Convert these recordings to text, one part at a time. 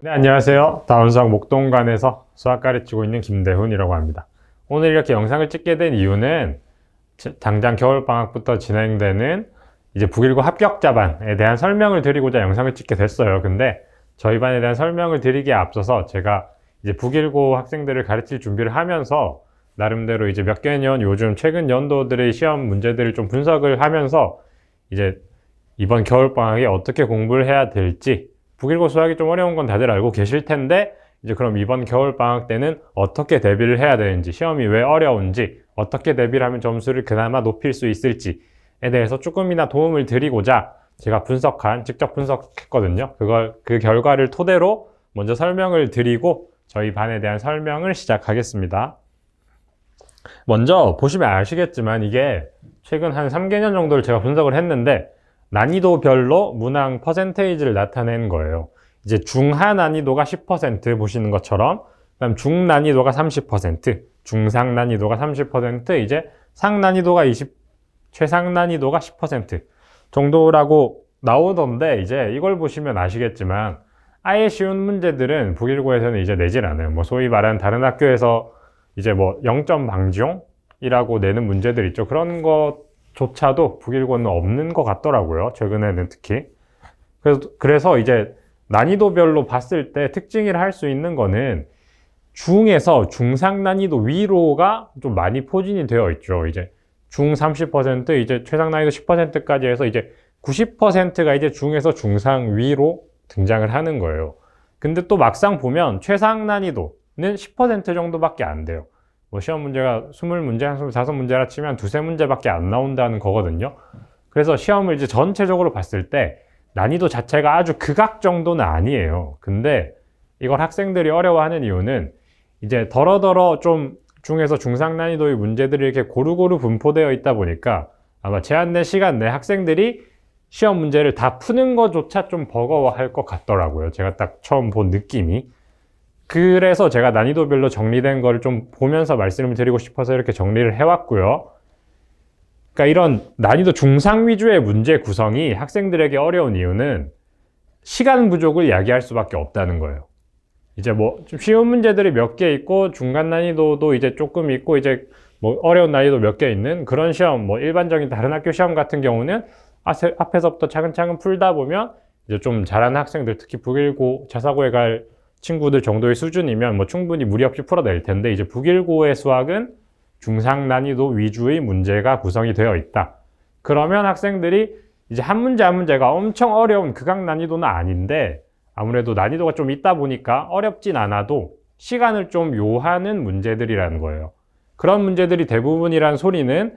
네, 안녕하세요. 다운수학 목동관에서 수학 가르치고 있는 김대훈이라고 합니다. 오늘 이렇게 영상을 찍게 된 이유는 당장 겨울방학부터 진행되는 이제 북일고 합격자반에 대한 설명을 드리고자 영상을 찍게 됐어요. 근데 저희 반에 대한 설명을 드리기에 앞서서 제가 이제 북일고 학생들을 가르칠 준비를 하면서 나름대로 이제 몇 개년 요즘 최근 연도들의 시험 문제들을 좀 분석을 하면서 이제 이번 겨울방학에 어떻게 공부를 해야 될지, 북일고 수학이 좀 어려운 건 다들 알고 계실 텐데 이제 그럼 이번 겨울방학 때는 어떻게 대비를 해야 되는지, 시험이 왜 어려운지, 어떻게 대비를 하면 점수를 그나마 높일 수 있을지에 대해서 조금이나 도움을 드리고자 제가 직접 분석했거든요. 그 결과를 토대로 먼저 설명을 드리고 저희 반에 대한 설명을 시작하겠습니다. 먼저 보시면 아시겠지만 이게 최근 한 3개년 정도를 제가 분석을 했는데 난이도별로 문항 퍼센테이지를 나타낸 거예요. 이제 중하 난이도가 10% 보시는 것처럼, 그다음 중 난이도가 30%, 중상 난이도가 30%, 이제 상 난이도가 20%, 최상 난이도가 10% 정도라고 나오던데, 이제 이걸 보시면 아시겠지만 아예 쉬운 문제들은 북일고에서는 이제 내질 않아요. 뭐 소위 말하는 다른 학교에서 이제 뭐 0점 방지용이라고 내는 문제들 있죠. 그런 것조차도 북일고는 없는 것 같더라고요. 최근에는 특히. 그래서 이제 난이도별로 봤을 때 특징이라 할 수 있는 거는 중에서 중상 난이도 위로가 좀 많이 포진이 되어 있죠. 이제 중 30%, 이제 최상 난이도 10%까지 해서 이제 90%가 이제 중에서 중상 위로 등장을 하는 거예요. 근데 또 막상 보면 최상 난이도는 10% 정도밖에 안 돼요. 뭐 시험 문제가 20문제, 한 25문제라 치면 두세 문제밖에 안 나온다는 거거든요. 그래서 시험을 이제 전체적으로 봤을 때 난이도 자체가 아주 극악 정도는 아니에요. 근데 이걸 학생들이 어려워하는 이유는 이제 더러더러 좀 중에서 중상 난이도의 문제들이 이렇게 고루고루 분포되어 있다 보니까 아마 제한된 시간 내에 학생들이 시험 문제를 다 푸는 것조차 좀 버거워할 것 같더라고요. 제가 딱 처음 본 느낌이. 그래서 제가 난이도별로 정리된 걸 좀 보면서 말씀을 드리고 싶어서 이렇게 정리를 해왔고요. 그러니까 이런 난이도 중상 위주의 문제 구성이 학생들에게 어려운 이유는 시간 부족을 야기할 수밖에 없다는 거예요. 이제 뭐 좀 쉬운 문제들이 몇 개 있고 중간 난이도도 이제 조금 있고 이제 뭐 어려운 난이도 몇 개 있는 그런 시험, 뭐 일반적인 다른 학교 시험 같은 경우는 앞에서부터 차근차근 풀다 보면 이제 좀 잘하는 학생들, 특히 북일고 자사고에 갈 친구들 정도의 수준이면 뭐 충분히 무리 없이 풀어낼 텐데, 이제 북일고의 수학은 중상 난이도 위주의 문제가 구성이 되어 있다. 그러면 학생들이 이제 한 문제 한 문제가 엄청 어려운 극악 난이도는 아닌데 아무래도 난이도가 좀 있다 보니까 어렵진 않아도 시간을 좀 요하는 문제들이라는 거예요. 그런 문제들이 대부분이란 소리는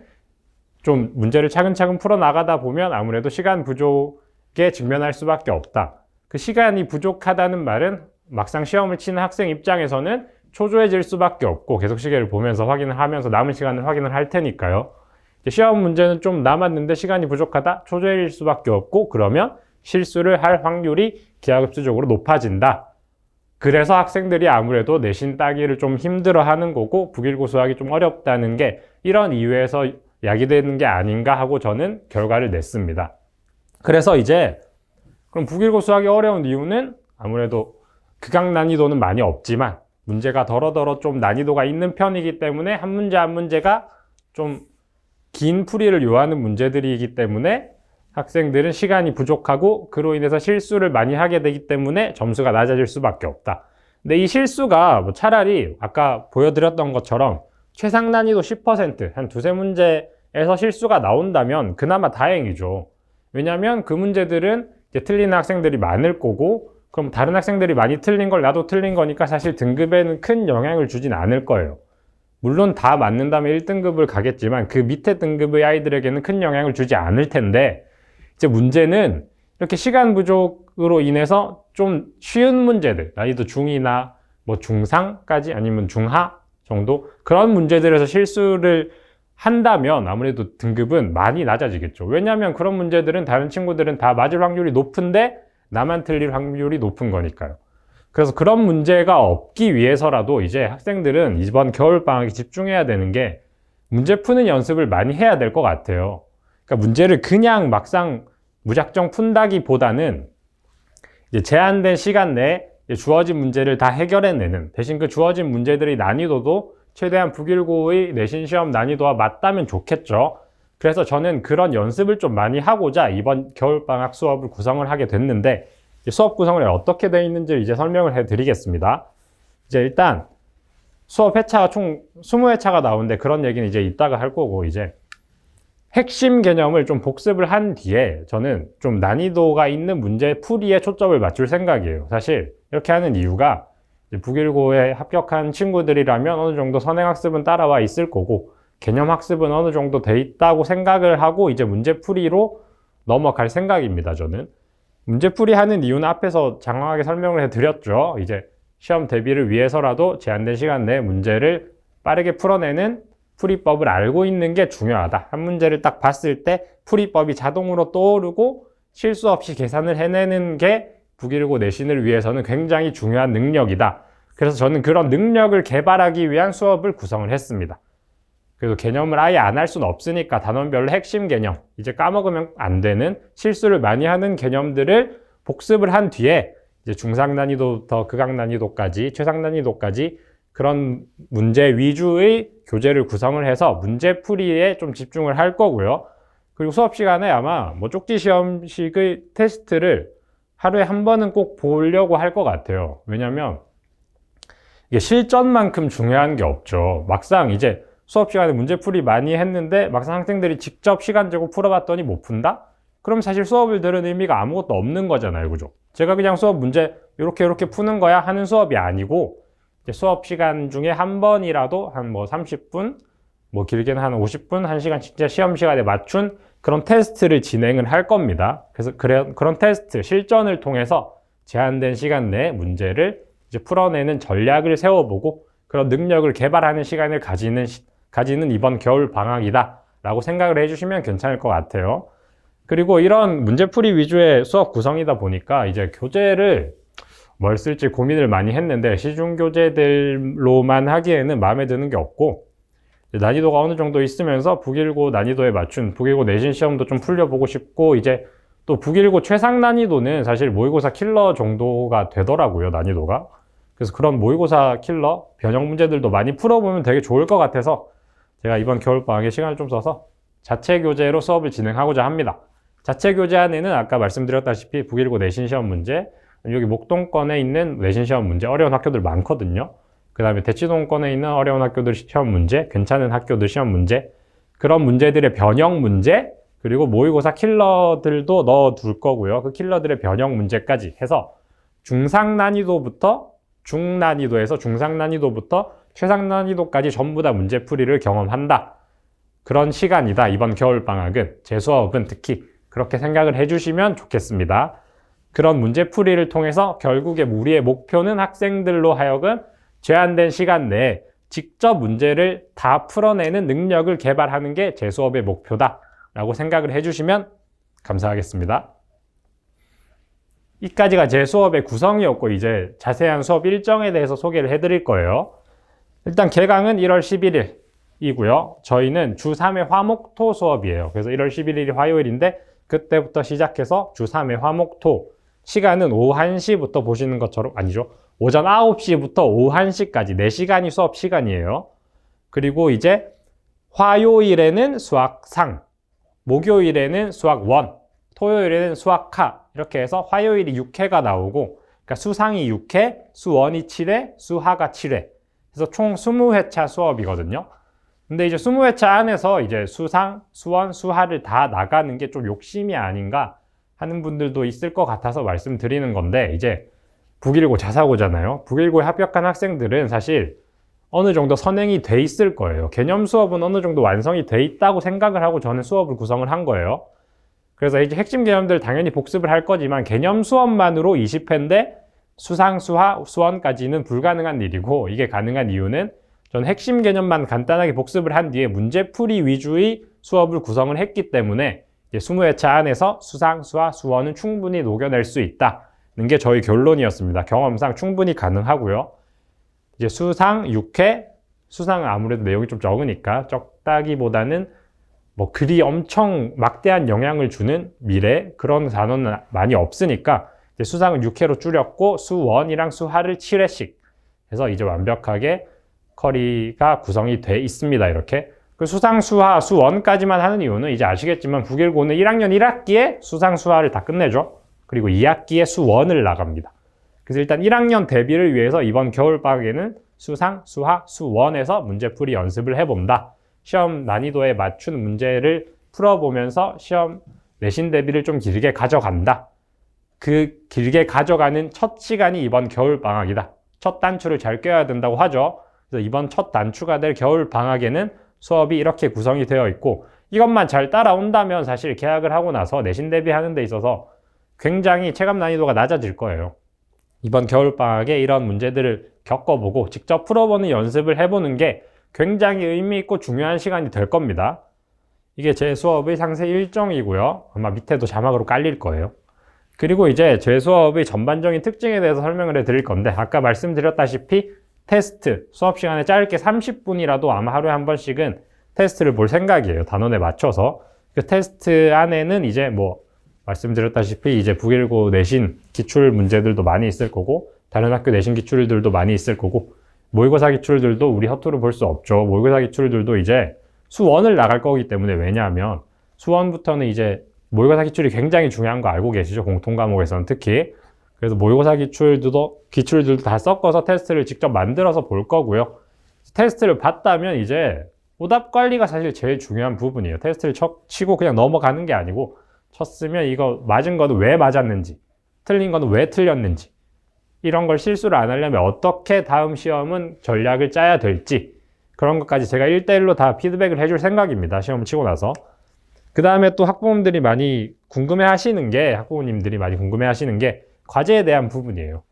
좀 문제를 차근차근 풀어나가다 보면 아무래도 시간 부족에 직면할 수밖에 없다. 그 시간이 부족하다는 말은 막상 시험을 치는 학생 입장에서는 초조해질 수밖에 없고 계속 시계를 보면서 확인을 하면서 남은 시간을 확인을 할 테니까요. 시험 문제는 좀 남았는데 시간이 부족하다, 초조해질 수밖에 없고, 그러면 실수를 할 확률이 기하급수적으로 높아진다. 그래서 학생들이 아무래도 내신 따기를 좀 힘들어하는 거고 북일고 수학이 좀 어렵다는 게 이런 이유에서 야기되는 게 아닌가 하고 저는 결과를 냈습니다. 그래서 이제 그럼 북일고 수학이 어려운 이유는 아무래도 극악 난이도는 많이 없지만 문제가 더러더러 좀 난이도가 있는 편이기 때문에 한 문제 한 문제가 좀 긴 풀이를 요하는 문제들이기 때문에 학생들은 시간이 부족하고 그로 인해서 실수를 많이 하게 되기 때문에 점수가 낮아질 수밖에 없다. 근데 이 실수가 뭐 차라리 아까 보여드렸던 것처럼 최상 난이도 10%, 한 두세 문제에서 실수가 나온다면 그나마 다행이죠. 왜냐하면 그 문제들은 이제 틀리는 학생들이 많을 거고, 그럼 다른 학생들이 많이 틀린 걸 나도 틀린 거니까 사실 등급에는 큰 영향을 주진 않을 거예요. 물론 다 맞는다면 1등급을 가겠지만 그 밑에 등급의 아이들에게는 큰 영향을 주지 않을 텐데, 이제 문제는 이렇게 시간 부족으로 인해서 좀 쉬운 문제들, 난이도 중이나 뭐 중상까지 아니면 중하 정도 그런 문제들에서 실수를 한다면 아무래도 등급은 많이 낮아지겠죠. 왜냐하면 그런 문제들은 다른 친구들은 다 맞을 확률이 높은데 나만 틀릴 확률이 높은 거니까요. 그래서 그런 문제가 없기 위해서라도 이제 학생들은 이번 겨울방학에 집중해야 되는 게 문제 푸는 연습을 많이 해야 될 것 같아요. 그러니까 문제를 그냥 막상 무작정 푼다기보다는 이제 제한된 시간 내에 주어진 문제를 다 해결해내는, 대신 그 주어진 문제들의 난이도도 최대한 북일고의 내신 시험 난이도와 맞다면 좋겠죠. 그래서 저는 그런 연습을 좀 많이 하고자 이번 겨울방학 수업을 구성을 하게 됐는데, 수업 구성을 어떻게 되어 있는지 이제 설명을 해드리겠습니다. 이제 일단 수업 회차가 총 20회차가 나오는데 그런 얘기는 이제 이따가 할 거고, 이제 핵심 개념을 좀 복습을 한 뒤에 저는 좀 난이도가 있는 문제 풀이에 초점을 맞출 생각이에요. 사실 이렇게 하는 이유가 북일고에 합격한 친구들이라면 어느 정도 선행학습은 따라와 있을 거고, 개념학습은 어느 정도 돼 있다고 생각을 하고 이제 문제풀이로 넘어갈 생각입니다. 저는 문제풀이 하는 이유는 앞에서 장황하게 설명을 해드렸죠. 이제 시험 대비를 위해서라도 제한된 시간 내에 문제를 빠르게 풀어내는 풀이법을 알고 있는 게 중요하다. 한 문제를 딱 봤을 때 풀이법이 자동으로 떠오르고 실수 없이 계산을 해내는 게 북일고 내신을 위해서는 굉장히 중요한 능력이다. 그래서 저는 그런 능력을 개발하기 위한 수업을 구성을 했습니다. 그래도 개념을 아예 안 할 수는 없으니까 단원별로 핵심 개념, 이제 까먹으면 안 되는 실수를 많이 하는 개념들을 복습을 한 뒤에 이제 중상 난이도부터 극강 난이도까지, 최상 난이도까지 그런 문제 위주의 교재를 구성을 해서 문제 풀이에 좀 집중을 할 거고요. 그리고 수업 시간에 아마 뭐 쪽지 시험식의 테스트를 하루에 한 번은 꼭 보려고 할 것 같아요. 왜냐면 이게 실전만큼 중요한 게 없죠. 막상 이제 수업 시간에 문제풀이 많이 했는데 막상 학생들이 직접 시간 재고 풀어봤더니 못 푼다? 그럼 사실 수업을 들은 의미가 아무것도 없는 거잖아요. 그죠? 제가 그냥 수업 문제 이렇게 푸는 거야 하는 수업이 아니고, 이제 수업 시간 중에 한 번이라도 한 뭐 30분, 뭐 길게는 한 50분, 1시간 진짜 시험 시간에 맞춘 그런 테스트를 진행을 할 겁니다. 그래서 그런 테스트, 실전을 통해서 제한된 시간 내에 문제를 이제 풀어내는 전략을 세워보고 그런 능력을 개발하는 시간을 가지는 이번 겨울 방학이다 라고 생각을 해주시면 괜찮을 것 같아요. 그리고 이런 문제풀이 위주의 수업 구성이다 보니까 이제 교재를 뭘 쓸지 고민을 많이 했는데, 시중 교재들로만 하기에는 마음에 드는 게 없고, 난이도가 어느 정도 있으면서 북일고 난이도에 맞춘 북일고 내신 시험도 좀 풀려보고 싶고, 이제 또 북일고 최상 난이도는 사실 모의고사 킬러 정도가 되더라고요, 난이도가. 그래서 그런 모의고사 킬러 변형 문제들도 많이 풀어보면 되게 좋을 것 같아서 제가 이번 겨울방학에 시간을 좀 써서 자체 교재로 수업을 진행하고자 합니다. 자체 교재 안에는 아까 말씀드렸다시피 북일고 내신 시험 문제, 여기 목동권에 있는 내신 시험 문제, 어려운 학교들 많거든요. 그 다음에 대치동권에 있는 어려운 학교들 시험 문제, 괜찮은 학교들 시험 문제, 그런 문제들의 변형 문제, 그리고 모의고사 킬러들도 넣어둘 거고요. 그 킬러들의 변형 문제까지 해서 중상 난이도부터 중난이도에서 중상 난이도부터 최상 난이도까지 전부 다 문제풀이를 경험한다. 그런 시간이다. 이번 겨울방학은. 제 수업은 특히 그렇게 생각을 해주시면 좋겠습니다. 그런 문제풀이를 통해서 결국에 우리의 목표는 학생들로 하여금 제한된 시간 내에 직접 문제를 다 풀어내는 능력을 개발하는 게 제 수업의 목표다 라고 생각을 해주시면 감사하겠습니다. 이까지가 제 수업의 구성이었고, 이제 자세한 수업 일정에 대해서 소개를 해드릴 거예요. 일단 개강은 1월 11일이고요. 저희는 주 3회 화목토 수업이에요. 그래서 1월 11일이 화요일인데 그때부터 시작해서 주 3회 화목토, 시간은 오후 1시부터 보시는 것처럼, 아니죠, 오전 9시부터 오후 1시까지 4시간이 수업 시간이에요. 그리고 이제 화요일에는 수학 상, 목요일에는 수학 1, 토요일에는 수학 하, 이렇게 해서 화요일이 6회가 나오고, 그러니까 수상이 6회, 수원이 7회, 수하가 7회. 그래서 총 20회차 수업이거든요. 근데 이제 20회차 안에서 이제 수상, 수원, 수하를 다 나가는 게 좀 욕심이 아닌가 하는 분들도 있을 것 같아서 말씀드리는 건데, 이제 북일고 자사고잖아요. 북일고에 합격한 학생들은 사실 어느 정도 선행이 돼 있을 거예요. 개념 수업은 어느 정도 완성이 돼 있다고 생각을 하고 저는 수업을 구성을 한 거예요. 그래서 이제 핵심 개념들 당연히 복습을 할 거지만 개념 수업만으로 20회인데 수상, 수하, 수원까지는 불가능한 일이고, 이게 가능한 이유는 저는 핵심 개념만 간단하게 복습을 한 뒤에 문제풀이 위주의 수업을 구성을 했기 때문에 이제 20회차 안에서 수상, 수하, 수원은 충분히 녹여낼 수 있다는 게 저희 결론이었습니다. 경험상 충분히 가능하고요. 이제 수상 6회, 수상은 아무래도 내용이 좀 적으니까 적다기보다는 뭐 그리 엄청 막대한 영향을 주는 미래, 그런 단어는 많이 없으니까 이제 수상은 6회로 줄였고 수1이랑 수2를 7회씩 해서 이제 완벽하게 커리가 구성이 돼 있습니다. 이렇게. 그 수상, 수하, 수1까지만 하는 이유는 이제 아시겠지만 북일고는 1학년 1학기에 수상, 수하를 다 끝내죠. 그리고 2학기에 수1을 나갑니다. 그래서 일단 1학년 대비를 위해서 이번 겨울방학에는 수상, 수하, 수1에서 문제풀이 연습을 해본다. 시험 난이도에 맞춘 문제를 풀어보면서 시험 내신 대비를 좀 길게 가져간다. 그 길게 가져가는 첫 시간이 이번 겨울방학이다. 첫 단추를 잘 껴야 된다고 하죠. 그래서 이번 첫 단추가 될 겨울방학에는 수업이 이렇게 구성이 되어 있고 이것만 잘 따라온다면 사실 개학을 하고 나서 내신 대비하는 데 있어서 굉장히 체감 난이도가 낮아질 거예요. 이번 겨울방학에 이런 문제들을 겪어보고 직접 풀어보는 연습을 해보는 게 굉장히 의미 있고 중요한 시간이 될 겁니다. 이게 제 수업의 상세 일정이고요. 아마 밑에도 자막으로 깔릴 거예요. 그리고 이제 제 수업의 전반적인 특징에 대해서 설명을 해드릴 건데 아까 말씀드렸다시피 테스트, 수업 시간에 짧게 30분이라도 아마 하루에 한 번씩은 테스트를 볼 생각이에요. 단원에 맞춰서. 그 테스트 안에는 이제 뭐 말씀드렸다시피 이제 북일고 내신 기출 문제들도 많이 있을 거고 다른 학교 내신 기출들도 많이 있을 거고 모의고사 기출들도 우리 허투루 볼 수 없죠. 모의고사 기출들도 이제 수1을 나갈 거기 때문에 왜냐하면 수1부터는 이제 모의고사 기출이 굉장히 중요한 거 알고 계시죠? 공통 과목에서는 특히. 그래서 모의고사 기출들도 다 섞어서 테스트를 직접 만들어서 볼 거고요. 테스트를 봤다면 이제 오답 관리가 사실 제일 중요한 부분이에요. 테스트를 치고 그냥 넘어가는 게 아니고 쳤으면 이거 맞은 거는 왜 맞았는지, 틀린 거는 왜 틀렸는지 이런 걸 실수를 안 하려면 어떻게 다음 시험은 전략을 짜야 될지 그런 것까지 제가 1대1로 다 피드백을 해줄 생각입니다. 시험 치고 나서. 그 다음에 또 학부모님들이 많이 궁금해 하시는 게 과제에 대한 부분이에요.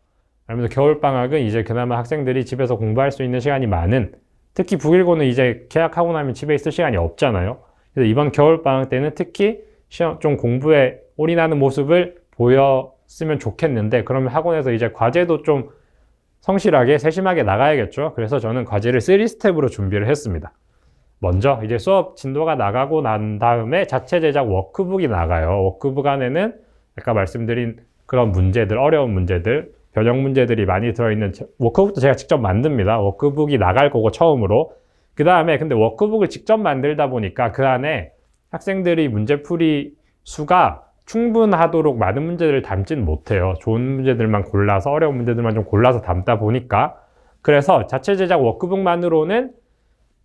그러면서 겨울방학은 이제 그나마 학생들이 집에서 공부할 수 있는 시간이 많은, 특히 북일고는 이제 개학하고 나면 집에 있을 시간이 없잖아요. 그래서 이번 겨울방학 때는 특히 시험 좀 공부에 올인하는 모습을 보였으면 좋겠는데 그러면 학원에서 이제 과제도 좀 성실하게 세심하게 나가야겠죠. 그래서 저는 과제를 3스텝으로 준비를 했습니다. 먼저 이제 수업 진도가 나가고 난 다음에 자체 제작 워크북이 나가요. 워크북 안에는 아까 말씀드린 그런 문제들, 어려운 문제들, 변형 문제들이 많이 들어있는 워크북도 제가 직접 만듭니다. 워크북이 나갈 거고 처음으로. 그 다음에 근데 워크북을 직접 만들다 보니까 그 안에 학생들이 문제풀이 수가 충분하도록 많은 문제들을 담진 못해요. 좋은 문제들만 골라서, 어려운 문제들만 좀 골라서 담다 보니까. 그래서 자체 제작 워크북만으로는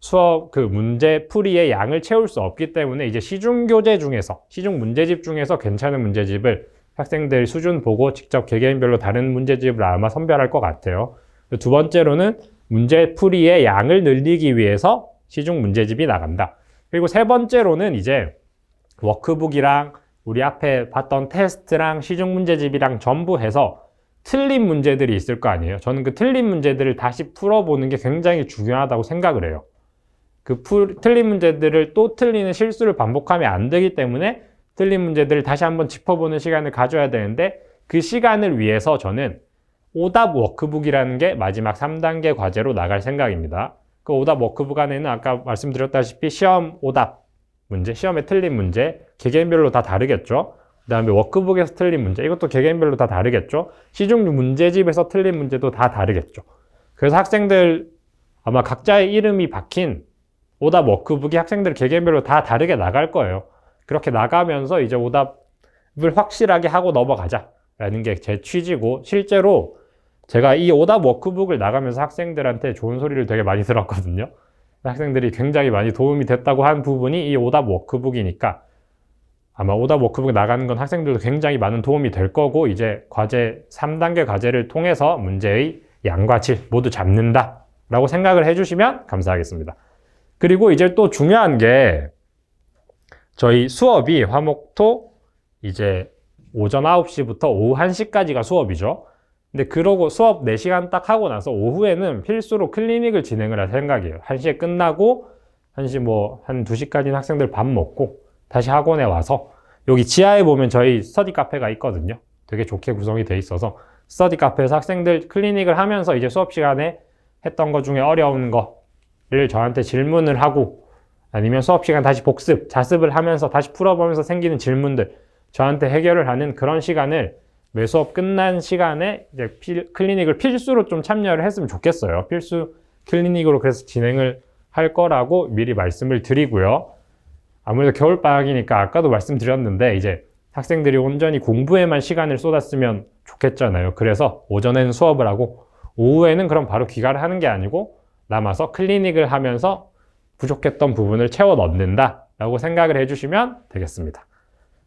수업 그 문제풀이의 양을 채울 수 없기 때문에 이제 시중 교재 중에서, 시중 문제집 중에서 괜찮은 문제집을 학생들 수준 보고 직접 개개인별로 다른 문제집을 아마 선별할 것 같아요. 두 번째로는 문제풀이의 양을 늘리기 위해서 시중 문제집이 나간다. 그리고 세 번째로는 이제 워크북이랑 우리 앞에 봤던 테스트랑 시중 문제집이랑 전부 해서 틀린 문제들이 있을 거 아니에요. 저는 그 틀린 문제들을 다시 풀어보는 게 굉장히 중요하다고 생각을 해요. 틀린 문제들을 또 틀리는 실수를 반복하면 안 되기 때문에 틀린 문제들을 다시 한번 짚어보는 시간을 가져야 되는데 그 시간을 위해서 저는 오답 워크북이라는 게 마지막 3단계 과제로 나갈 생각입니다. 그 오답 워크북 안에는 아까 말씀드렸다시피 시험 오답 문제, 시험에 틀린 문제, 개개인별로 다 다르겠죠. 그 다음에 워크북에서 틀린 문제, 이것도 개개인별로 다 다르겠죠. 시중 문제집에서 틀린 문제도 다 다르겠죠. 그래서 학생들 아마 각자의 이름이 박힌 오답 워크북이 학생들 개개인별로 다 다르게 나갈 거예요. 그렇게 나가면서 이제 오답을 확실하게 하고 넘어가자라는 게 제 취지고, 실제로 제가 이 오답 워크북을 나가면서 학생들한테 좋은 소리를 되게 많이 들었거든요. 학생들이 굉장히 많이 도움이 됐다고 한 부분이 이 오답 워크북이니까 아마 오답 워크북 나가는 건 학생들도 굉장히 많은 도움이 될 거고, 이제 과제 3단계 과제를 통해서 문제의 양과 질 모두 잡는다 라고 생각을 해주시면 감사하겠습니다. 그리고 이제 또 중요한 게 저희 수업이 화목토 이제 오전 9시부터 오후 1시까지가 수업이죠. 근데 그러고 수업 4시간 딱 하고 나서 오후에는 필수로 클리닉을 진행을 할 생각이에요. 1시에 끝나고 1시 한 2시까지는 학생들 밥 먹고 다시 학원에 와서 여기 지하에 보면 저희 스터디 카페가 있거든요. 되게 좋게 구성이 돼 있어서 스터디 카페에서 학생들 클리닉을 하면서 이제 수업 시간에 했던 것 중에 어려운 거를 저한테 질문을 하고, 아니면 수업 시간 다시 자습을 하면서 다시 풀어보면서 생기는 질문들 저한테 해결을 하는 그런 시간을 매 수업 끝난 시간에 이제 클리닉을 필수로 좀 참여를 했으면 좋겠어요. 필수 클리닉으로 그래서 진행을 할 거라고 미리 말씀을 드리고요. 아무래도 겨울방학이니까 아까도 말씀드렸는데 이제 학생들이 온전히 공부에만 시간을 쏟았으면 좋겠잖아요. 그래서 오전에는 수업을 하고 오후에는 그럼 바로 귀가를 하는 게 아니고 남아서 클리닉을 하면서 부족했던 부분을 채워 넣는다 라고 생각을 해주시면 되겠습니다.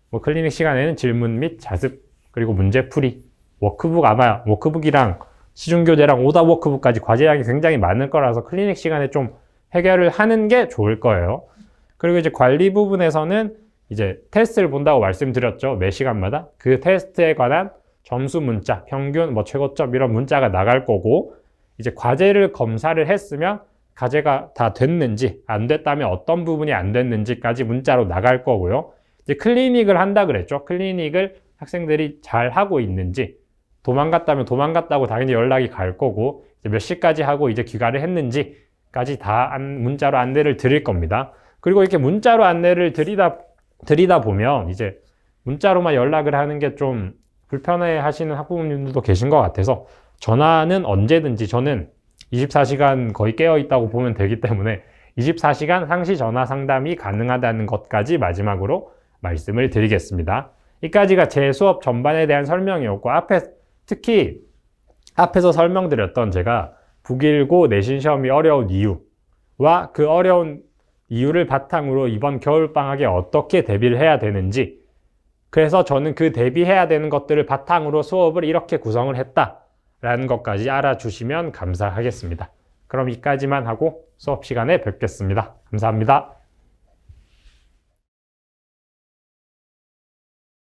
뭐 클리닉 시간에는 질문 및 자습 그리고 문제풀이, 워크북 아마 워크북이랑 시중교재랑 오답 워크북까지 과제량이 굉장히 많을 거라서 클리닉 시간에 좀 해결을 하는 게 좋을 거예요. 그리고 이제 관리 부분에서는 이제 테스트를 본다고 말씀드렸죠. 매 시간마다 그 테스트에 관한 점수 문자, 평균, 뭐 최고점 이런 문자가 나갈 거고 이제 과제를 검사를 했으면 과제가 다 됐는지 안 됐다면 어떤 부분이 안 됐는지까지 문자로 나갈 거고요. 이제 클리닉을 한다 그랬죠. 클리닉을 학생들이 잘 하고 있는지 도망갔다면 도망갔다고 당연히 연락이 갈 거고 이제 몇 시까지 하고 이제 귀가를 했는지까지 다 문자로 안내를 드릴 겁니다. 그리고 이렇게 문자로 안내를 드리다 보면 이제 문자로만 연락을 하는 게 좀 불편해 하시는 학부모님들도 계신 것 같아서 전화는 언제든지 저는 24시간 거의 깨어 있다고 보면 되기 때문에 24시간 상시 전화 상담이 가능하다는 것까지 마지막으로 말씀을 드리겠습니다. 이까지가 제 수업 전반에 대한 설명이었고 특히 앞에서 설명드렸던 제가 북일고 내신 시험이 어려운 이유와 그 어려운 이유를 바탕으로 이번 겨울방학에 어떻게 대비를 해야 되는지 그래서 저는 그 대비해야 되는 것들을 바탕으로 수업을 이렇게 구성을 했다라는 것까지 알아주시면 감사하겠습니다. 그럼 이까지만 하고 수업 시간에 뵙겠습니다. 감사합니다.